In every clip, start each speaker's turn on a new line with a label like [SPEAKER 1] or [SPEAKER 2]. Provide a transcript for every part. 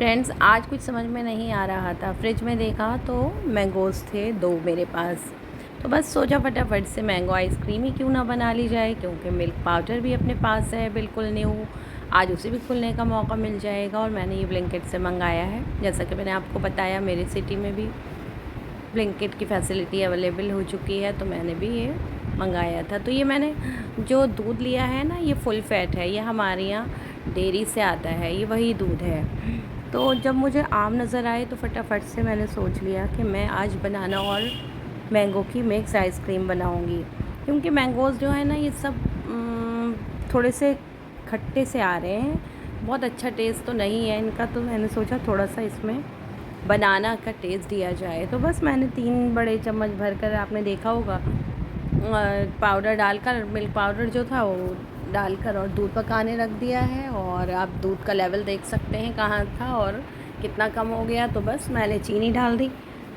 [SPEAKER 1] Friends, आज कुछ समझ में नहीं आ रहा था। फ्रिज में देखा तो मैंगोज़ थे 2 मेरे पास। तो बस सोचा फटाफट से मैंगो आइसक्रीम ही क्यों ना बना ली जाए, क्योंकि मिल्क पाउडर भी अपने पास है बिल्कुल न्यू। आज उसे भी खुलने का मौका मिल जाएगा और मैंने ये ब्लिंकिट से मंगाया है। जैसा कि मैंने आपको बताया, मेरी सिटी में भी ब्लिंकिट की फैसिलिटी अवेलेबल हो चुकी है, तो मैंने भी ये मंगाया था। तो ये मैंने जो दूध लिया है ना, ये फुल फैट है। ये हमारे यहाँ डेयरी से आता है, ये वही दूध है। तो जब मुझे आम नज़र आए तो फटाफट से मैंने सोच लिया कि मैं आज बनाना और मैंगो की मिक्स आइसक्रीम बनाऊंगी, क्योंकि मैंगोज़ जो है ना, ये सब थोड़े से खट्टे से आ रहे हैं। बहुत अच्छा टेस्ट तो नहीं है इनका, तो मैंने सोचा थोड़ा सा इसमें बनाना का टेस्ट दिया जाए। तो बस मैंने 3 बड़े चम्मच भरकर, आपने देखा होगा, पाउडर डालकर, मिल्क पाउडर जो था वो डालकर और दूध पकाने रख दिया है। और आप दूध का लेवल देख सकते हैं कहाँ था और कितना कम हो गया। तो बस मैंने चीनी डाल दी।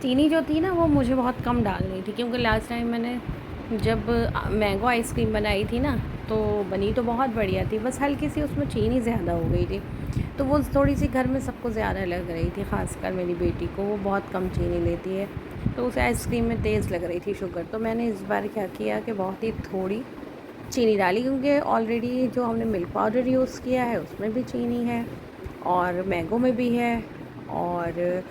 [SPEAKER 1] चीनी जो थी ना, वो मुझे बहुत कम डालनी थी, क्योंकि लास्ट टाइम मैंने जब मैंगो आइसक्रीम बनाई थी ना, तो बनी तो बहुत बढ़िया थी, बस हल्की सी उसमें चीनी ज़्यादा हो गई थी। तो वो थोड़ी सी घर में सबको ज़्यादा लग रही थी, ख़ासकर मेरी बेटी को। वो बहुत कम चीनी लेती है, तो उसे आइसक्रीम में तेज़ लग रही थी शुगर। तो मैंने इस बार क्या किया कि बहुत ही थोड़ी चीनी डाली, क्योंकि ऑलरेडी जो हमने मिल्क पाउडर यूज़ किया है उसमें भी चीनी है और मैंगो में भी है। और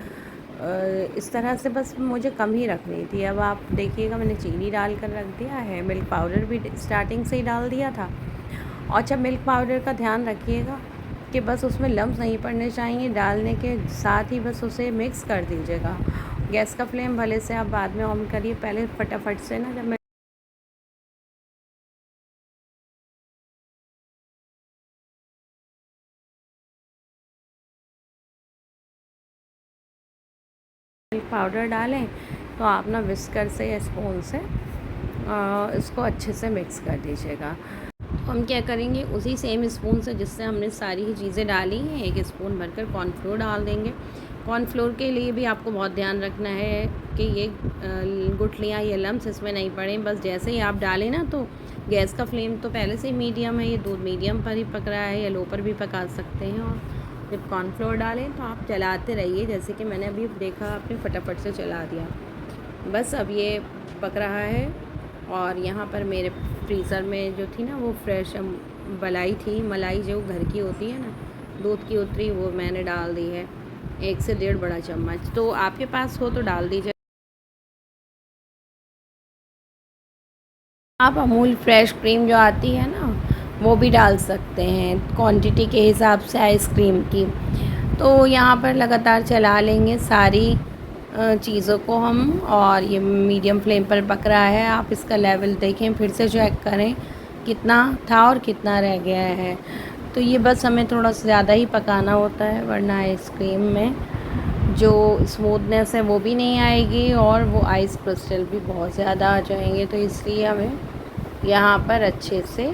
[SPEAKER 1] इस तरह से बस मुझे कम ही रखनी थी। अब आप देखिएगा, मैंने चीनी डाल कर रख दिया है, मिल्क पाउडर भी स्टार्टिंग से ही डाल दिया था। और अच्छा, मिल्क पाउडर का ध्यान रखिएगा कि बस उसमें लम्स नहीं पड़ने चाहिए। डालने के साथ ही बस उसे मिक्स कर दीजिएगा। गैस का फ्लेम भले से आप बाद में ऑन करिए, पहले फटाफट से ना, जब मैं मिल्क पाउडर डालें तो आप ना विस्कर से या स्पून से इसको अच्छे से मिक्स कर दीजिएगा। तो हम क्या करेंगे, उसी सेम स्पून से जिससे हमने सारी ही चीज़ें डाली हैं, 1 स्पून भरकर कॉर्नफ्लोर डाल देंगे। कॉर्नफ्लोर के लिए भी आपको बहुत ध्यान रखना है कि ये गुठलियाँ या लम्स इसमें नहीं पड़ें। बस जैसे ही आप डालें ना, तो गैस का फ्लेम तो पहले से ही मीडियम है, ये दूध मीडियम पर ही पक रहा है, या लो पर भी पका सकते हैं। और जब कॉर्नफ्लोर डालें तो आप चलाते रहिए, जैसे कि मैंने अभी देखा, आपने फटाफट से चला दिया। बस अब ये पक रहा है। और यहाँ पर मेरे फ्रीज़र में जो थी ना, वो फ्रेश मलाई जो घर की होती है ना, दूध की उतरी, वो मैंने डाल दी है 1 से 1.5 बड़ा चम्मच। तो आपके पास हो तो डाल दीजिए। आप अमूल फ्रेश क्रीम जो आती है ना, वो भी डाल सकते हैं क्वांटिटी के हिसाब से आइसक्रीम की। तो यहाँ पर लगातार चला लेंगे सारी चीज़ों को हम। और ये मीडियम फ्लेम पर पक रहा है। आप इसका लेवल देखें, फिर से चेक करें कितना था और कितना रह गया है। तो ये बस हमें थोड़ा सा ज़्यादा ही पकाना होता है, वरना आइसक्रीम में जो स्मूथनेस है वो भी नहीं आएगी और वो आइस क्रिस्टल भी बहुत ज़्यादा आ जाएंगे। तो इसलिए हमें यहाँ पर अच्छे से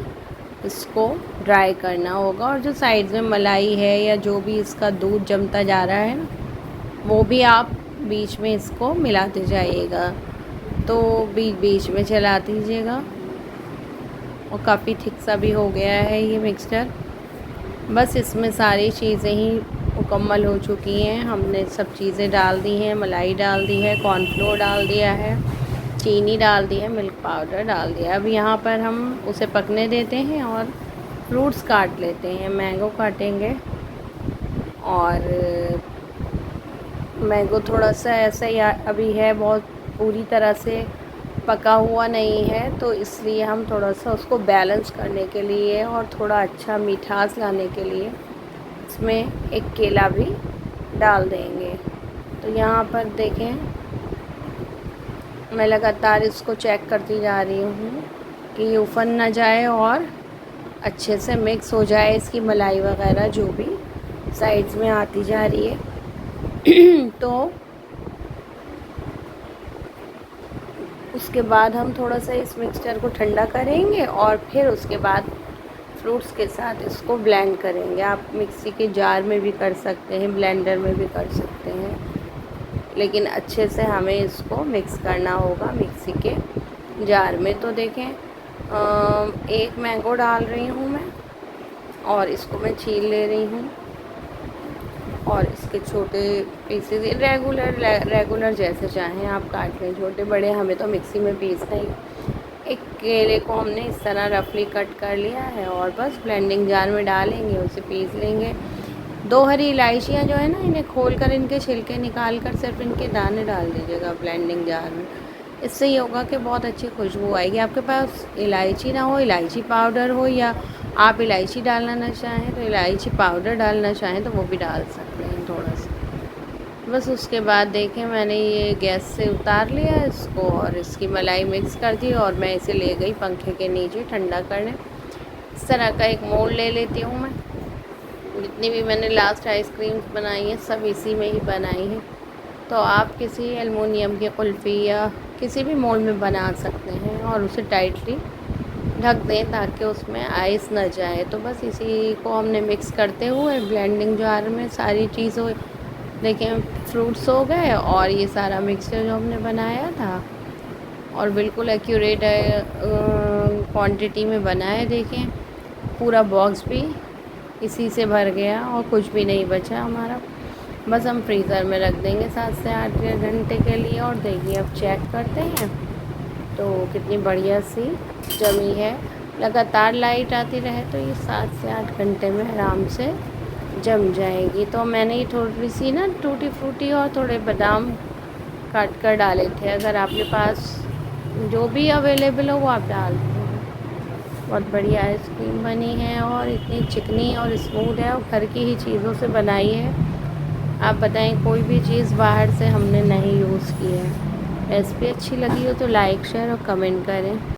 [SPEAKER 1] इसको ड्राई करना होगा। और जो साइड में मलाई है या जो भी इसका दूध जमता जा रहा है ना, वो भी आप बीच में इसको मिलाते जाइएगा। तो बीच बीच में चला दीजिएगा। और काफ़ी थिक सा भी हो गया है ये मिक्सचर। बस इसमें सारी चीज़ें ही मुकम्मल हो चुकी हैं। हमने सब चीज़ें डाल दी हैं, मलाई डाल दी है, कॉर्नफ्लोर डाल दिया है, चीनी डाल दी है, मिल्क पाउडर डाल दिया। अब यहाँ पर हम उसे पकने देते हैं और फ्रूट्स काट लेते हैं। मैंगो काटेंगे, और मैंगो थोड़ा सा ऐसा ही अभी है, बहुत पूरी तरह से पका हुआ नहीं है, तो इसलिए हम थोड़ा सा उसको बैलेंस करने के लिए और थोड़ा अच्छा मिठास लाने के लिए इसमें एक केला भी डाल देंगे। तो यहाँ पर देखें, मैं लगातार इसको चेक करती जा रही हूँ कि ये उफन ना जाए और अच्छे से मिक्स हो जाए। इसकी मलाई वगैरह जो भी साइड्स में आती जा रही है तो उसके बाद हम थोड़ा सा इस मिक्सचर को ठंडा करेंगे और फिर उसके बाद फ्रूट्स के साथ इसको ब्लेंड करेंगे। आप मिक्सी के जार में भी कर सकते हैं, ब्लेंडर में भी कर सकते हैं, लेकिन अच्छे से हमें इसको मिक्स करना होगा मिक्सी के जार में। तो देखें, 1 मैंगो डाल रही हूँ मैं और इसको मैं छील ले रही हूँ। और इसके छोटे पीसेस रेगुलर जैसे चाहें आप काट लें, छोटे बड़े, हमें तो मिक्सी में पीसना ही। एक केले को हमने इस तरह रफली कट कर लिया है और बस ब्लेंडिंग जार में डालेंगे, उसे पीस लेंगे। 2 हरी इलायचियाँ जो है ना, इन्हें खोल कर इनके छिलके निकाल कर सिर्फ इनके दाने डाल दीजिएगा ब्लेंडिंग जार में। इससे ये होगा कि बहुत अच्छी खुशबू आएगी। आपके पास इलायची ना हो, इलायची पाउडर हो, या आप इलायची डालना ना चाहें तो इलायची पाउडर डालना चाहें तो वो भी डाल सकते हैं थोड़ा सा। बस उसके बाद देखें मैंने ये गैस से उतार लिया इसको और इसकी मलाई मिक्स कर दी और मैं इसे ले गई पंखे के नीचे ठंडा करने। इस तरह का एक मोल्ड ले लेती हूँ मैं। जितनी भी मैंने लास्ट आइसक्रीम्स बनाई हैं सब इसी में ही बनाई हैं। तो आप किसी एलुमिनियम की कुल्फ़ी या किसी भी मोल्ड में बना सकते हैं और उसे टाइटली ढक दें ताकि उसमें आइस न जाए। तो बस इसी को हमने मिक्स करते हुए ब्लेंडिंग जार में सारी चीज़ों, देखें फ्रूट्स हो गए और ये सारा मिक्सचर जो हमने बनाया था और बिल्कुल एक्यूरेट क्वांटिटी में बनाया। देखें पूरा बॉक्स भी इसी से भर गया और कुछ भी नहीं बचा हमारा। बस हम फ्रीज़र में रख देंगे 7 से 8 घंटे के लिए। और देखिए अब चेक करते हैं तो कितनी बढ़िया सी जमी है। लगातार लाइट आती रहे तो ये 7 से 8 घंटे में आराम से जम जाएगी। तो मैंने ये थोड़ी सी ना टूटी फ्रूटी और थोड़े बादाम काट कर डाले थे। अगर आपके पास जो भी अवेलेबल हो वो आप डाल दें। बहुत बढ़िया आइसक्रीम बनी है और इतनी चिकनी और स्मूथ है और घर की ही चीज़ों से बनाई है। आप बताएं, कोई भी चीज़ बाहर से हमने नहीं यूज़ की है। रेसिपी अच्छी लगी हो तो लाइक शेयर और कमेंट करें।